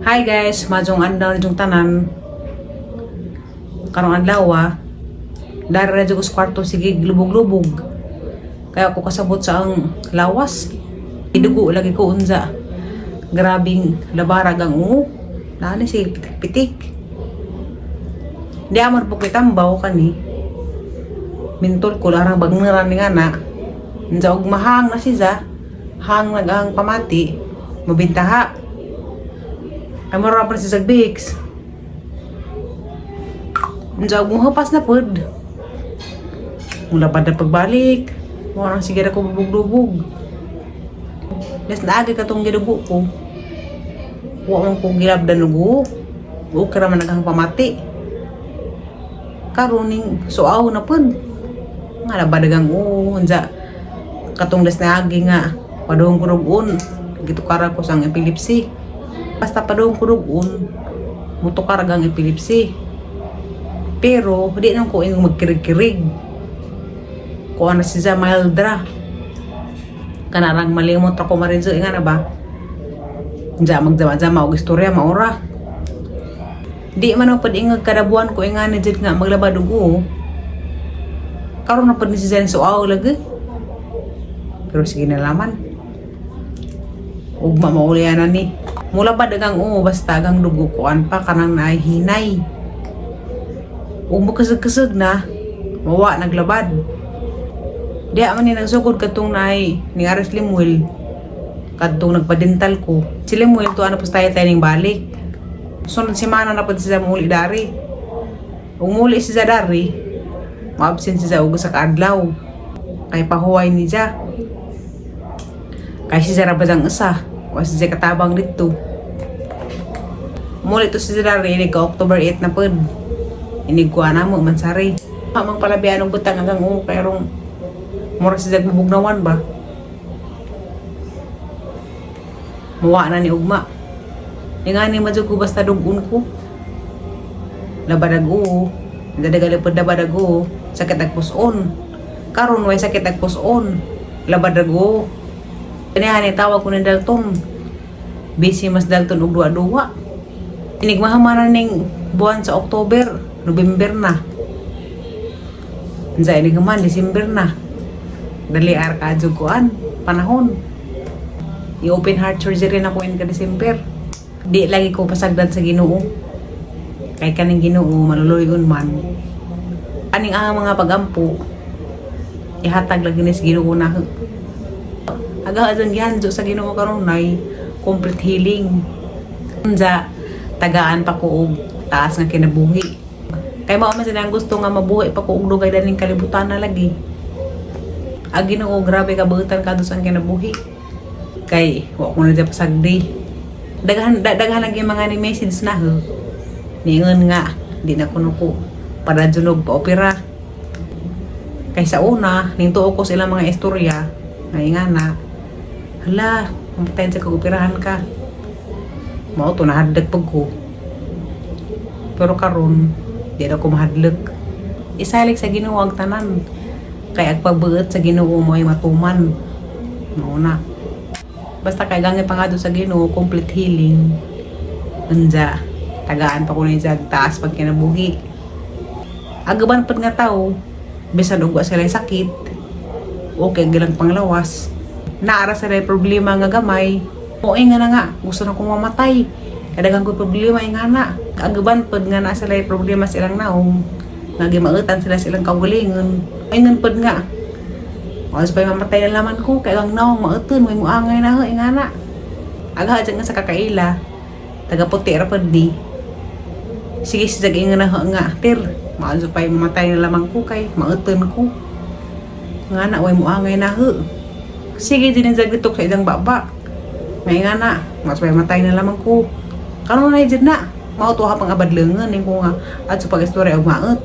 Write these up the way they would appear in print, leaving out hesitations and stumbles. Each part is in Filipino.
Hi guys, majong adlaw nitong tanan. Karong adlaw dari ra jud ko sa kwarto sige lubog-lubog. Kaya ako kasabot sa ang lawas. Idugo lagi ko unza. Grabing labarag ang ungo. Nani si pitik-pitik. Di amar po kitambaw kani. Mintol ko larang bagneran ni ngana. Unza og mahang na siya. Hang nagang pamati. Mabintaha. Ay mo rapang si Zagbix. Njag mo hapas na pod. Mula pa na pagbalik. Warang sige ko bubog-lubog. Des na agi katong gidugo ko. Wa man ko gilab dan lugo. O kara man naghang pamati. Karuning suaw na pod. Nga nabadagang unja. Katong des na agi nga. Padung kurugon. Gitu kara ko sang epilepsy. Basta padung kurugon. Muto karagang epilepsy. Pero di nang ko yung magkirig-kirig. Kung ano siya mildra. Kanarang malimot ako marinzo. Nga na ba? Diya magdama-dama og istorya maura. Di man ako padingag kadabuan ko nga na dyan nga maglabadugo. Karoon na pa ni siya so aw lagi. Pero sige na laman. Ugma maulianan ni. Mula pa dagang basta gang dugo kuan pa kanang nahinay. Kasag-kasag na, mawa naglabad. Diya man ni nagsugod katong naay ni Aris Limuel. Katong nagpadintal ko. Si Limuel to ano pa tayo ning balik. Sunod semana na pa siya muli dari. Umuli siya dari, ma-absent siya og sa kaadlaw. Kay pahuway ni siya. Kay siya rabadang isa. Wa siya katabang dito. Muli to siya dari ni ka October 8 na pod. Inigwa na mo mansari. Amang palabian og butang hanggang pero mura siya bubugnawan ba. Muwa na ni ugma. Ingani madjud ko basta dugon ko. Labadag dadagali pod labadag sakit ag puson. Karon way sakit ag puson. Labadag Kanihan tawag ko ni Dalton. Busy mas Dalton og duwa-duwa. Inigmahamanan ning buwan sa October. November na. Anza ini gaman December na. Dali ka juguan panahon. I-open heart surgery na ko in ka December. Di lagi ko pasagdan sa Ginoo. Kay kaning Ginoo maluluyon man. Aning ang mga pagampo ihatag lagi ni sa Ginoo na. Aga adon gihanjo sa Ginoo karon nay complete healing. Anza tagaan pa ko og taas nga kinabuhi. Kaya mao man sila gusto nga mabuhay pa ko og dugay daning kalibutan na lagi. Agi Ginoo grabe ka bautan kadto sang kinabuhi. Kay wa ko na dya pasagdi. Daghan lagi mga ni message na ho. Ningon nga di na kuno ko para junog pa opera. Kay sa una ning tuo ko sila mga istorya nga ingana. Hala, mamatay sa operahan ka. Mao to nahadlag pag ko. Pero karon di na ko mahadlok. Isalig sa Ginoo ang tanan. Kay agpagbuot sa Ginoo mo ay matuman. Mauna. Basta kay gangi pa nga sa Ginoo, complete healing. Unja, tagaan pa ko na yung taas pag kinabuhi. Agaban pa nga tao, bisan ugwa sila sakit, okay, gilang panglawas. Naara sila problema nga gamay, o nga na nga, gusto na kong mamatay. Kadagang ko problema nga na. Agaban pod nga na sila problema silang naong. Nga gimautan sila silang kaugalingon. Ingon pod nga. Mas pa mamatay na laman ko. Kaya ang naong mauton. May muangay na nga na. Aga dyan nga sa kakaila. Tagaputi ra pod di. Sige si ingon na nga. Tir. Mas pa mamatay na laman ko. Kay mauton ko. Nga na. Way muangay na sige din ang zagitok sa idang baba. May nga na. Mas pa mamatay na laman ko. Karon na dyan na. Mauto ha pang abadlengan ning ko nga at sa pag-istorya og maot.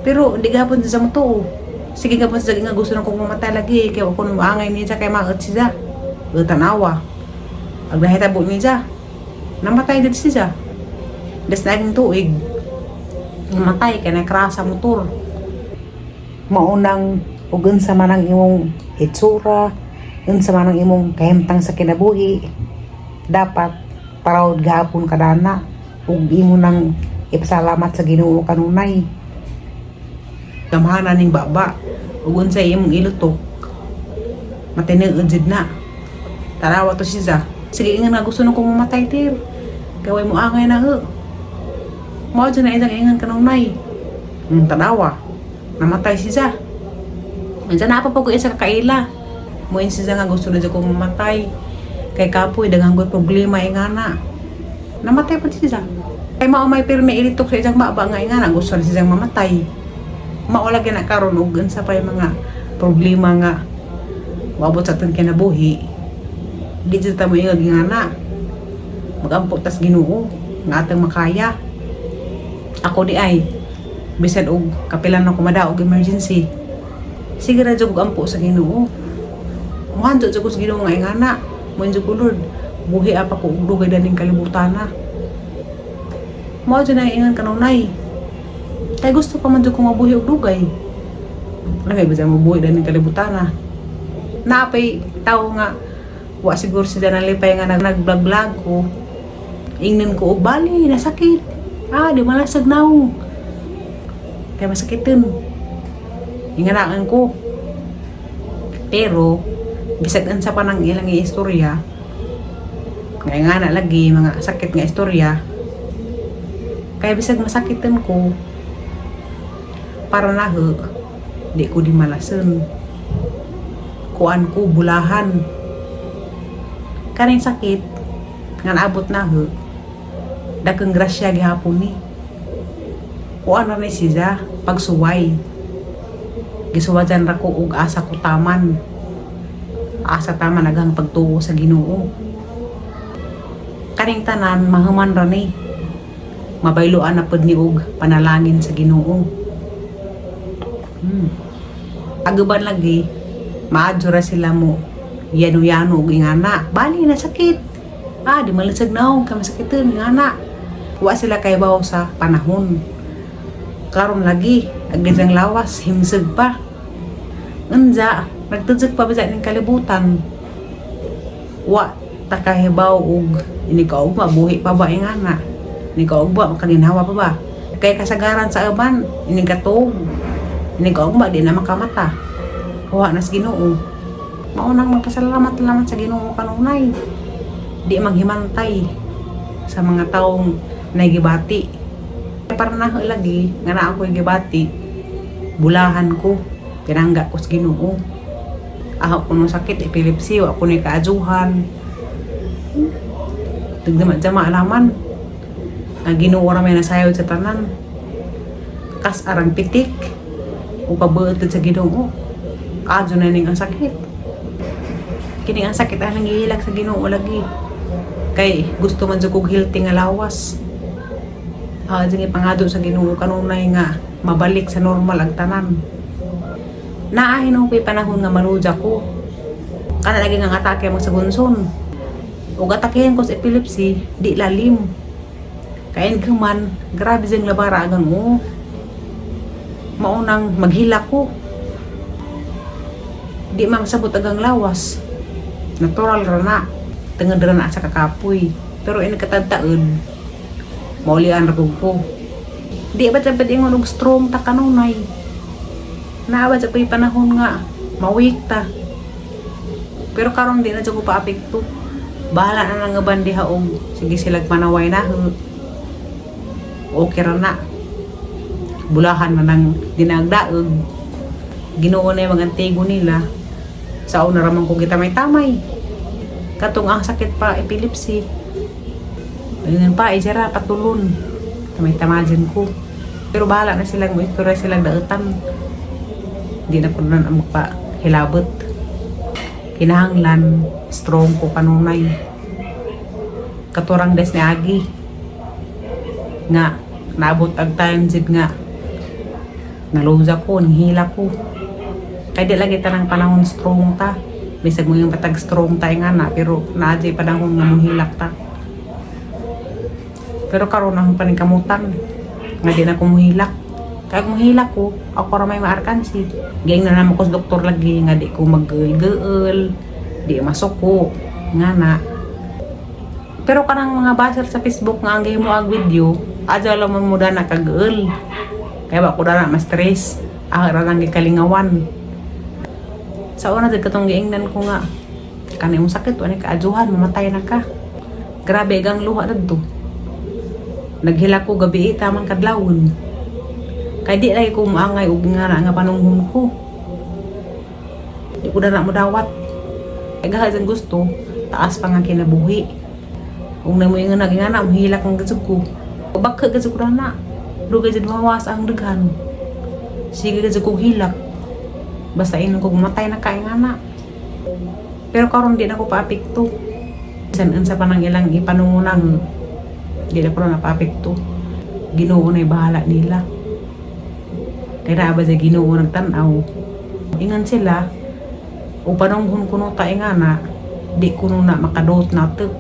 Pero di gapon sa mo to. Sige gapon sa nga gusto nang kong mamatay lagi kay ako nang maangay niya kay maot siya. Tanawa. Ag nahitabo niya. Namatay din siya. Des naging tuig. Namatay kay nakrasa motor. Maunang ug unsa man ang imong hitsura, unsa man ang imong kahimtang sa kinabuhi, dapat Proud gahapon kadana ug imo nang ipasalamat sa Ginoo kanunay. Gamhanan ning baba ug unsay imong ilutok matinuod jud na. Tarawa to siya. Sige ingon nga gusto na kong mamatay tir. Gaway mo angay na ho. Mao dyan na isang ingon kanunay. Tanawa. Namatay siya. Andiyan na pa ko isa kakaila. Muin siya nga gusto na dyan kong mamatay. Kay kapoy daghang ko'y problema ingana. Namatay pa siya. Kay mao may pirmi ilitok sa isang baba nga ingana gusto na siyang mamatay. Mao lagi na karon ug unsa pa mga problema nga maabot sa aton kinabuhi. Di jud ta mo ingon ingana. Magampo tas Ginoo nga atong makaya. Ako di ay bisan og kapilan na kumadaog emergency. Sige ra jud ampo sa Ginoo. Muhandot jud ko sa Ginoo nga ingana. Munjo ko Lord, buhi apa ko og dugay daning kalibutan na. Mao jud na ingon kanunay. Kay gusto pa man jud ko mabuhi og dugay. Lami ba mo buhi daning kalibutan na. Napay tao nga wa siguro siya nalipay nga nag-vlog ko. Ingnan ko og bali nasakit. Di malasag na ako. Kaya masakitin. Inganaan ko. Pero bisag ansa pa ng ilang istorya nga na lagi mga sakit nga istorya kaya bisag masakitan ko para naho di ko di malason kuan ko bulahan kaning sakit nga naabot naho daghang grasya gihapon ni kuan na ni siya pagsuway gisuwajan ra ko og asa ko taman asa tama nagang pagtuo sa Ginoo. Kaning tanan mahuman ra ni. Mabayloan na pud ni og panalangin sa Ginoo. Aguban lagi maadyo ra sila mo yano-yano og ingana. Bali na sakit. Di malasag na og kamasakitan ingana. Wa sila kay bawo sa panahon. Karon lagi agdang lawas himseg pa. Unja nagtudsig pa ba sa ining kalibutan? Wa takahibaw og ini kaugma buhi pa ba ingana? Ini kaugma makaginhawa pa ba? Kay kasagaran sa aban ini katog. Ini kaugma di na makamata. Kuha na sa Ginoo. Maunang magpasalamat sa Ginoo kanunay. Di maghimantay sa mga taong naigibati. Para na lagi nga naa ko gibati. Bulahan ko. Pinangga ko sa Ginoo. Ako kuno sakit epilepsy, ako ni kaajuhan. Tugdama alaman. Ang Ginoo ra may nasayod sa tanan. Kas arang pitik. O pabuot sa Ginoo. Kaajo na ning ang sakit. Kini ang sakit ang nangihilak sa Ginoo lagi. Kay gusto man jud kog healthy nga lawas. Sige pangado sa Ginoo kanunay nga mabalik sa normal ang tanan. Naahin ako panahon nga maluja ko. Kana lagi nga atake mo sa gunson. O atakehan ko sa epilepsy, di lalim. Kain man, grabe siyang labara agang mo. Maunang maghila ko. Di masabot agang lawas. Natural ra na. Tengod ra na sa kakapoy. Pero ini katagtaod, maulian ra ko. Di ba dapat ingon og strong ta kanunay. Naawat sa ko'y panahon nga, mawik ta. Pero karon di na siya ko pa-apekto. Bahala na nga bandiha og sige silag manaway na. Okay ra na. Bulahan na ng dinagdaog. Ginoo na yung mga antigo nila. Sa una ramang ko kita may tamay. Katong ang sakit pa, epilepsy. Ayun pa, isara, patulon. Tamay tamajan ko. Pero bahala na silang mo, ito na silang daotan. Di na po na magpahilabot. Kinahanglan, strong ko kanunay. Katurang des ni Agi. Nga, naabot ang time jid nga. Naluza ko, nihila ko. Kaya di lagi ta ng panahon strong ta. Bisag mo yung patag strong ta nga na. Pero naadya panahon nga muhilak ta. Pero karon ang paningkamutan. Nga di na ko muhilak. Kaya kung hilak ko, ako ra may maarkansi. Gayang na naman ko sa doktor lagi nga di ko mag-geul-geul, di masuko, nga na. Pero kanang mga baser sa Facebook nga ang mo ag video, adya lamang mo na kag-eul. Kaya ba ko na mas stress. Ara lang gikalingawan. Sa una dad katong giingnan ko nga kanay mong sakit wala ka ajuhan mamatay na ka. Grabe gang luha dadto. Naghila ko gabi tamang kadlawon. Kay di lagi ko maangay og nga panunghon ko. Di ko na mo dawat. Kay gahas ang gusto, taas pa nga kinabuhi. Kung na mo yung nagingana, mahilak ang gasog ko. Bakit gasog ko na? Lugay dyan mawas ang daghan. Sige gasog ko hilak. Basta inon ko matay na kaingana. Pero karon di na ko paapekto. San sa panang ilang ipanungunang di na ko na paapekto. Ginoo na'y bahala nila. Kaya ba sa Ginoo nagtanaw. Ingan sila, o panunghon kuno ta ingana, di kuno na makadot na to.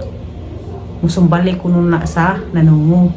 Musumbalik kuno na sa nanungo.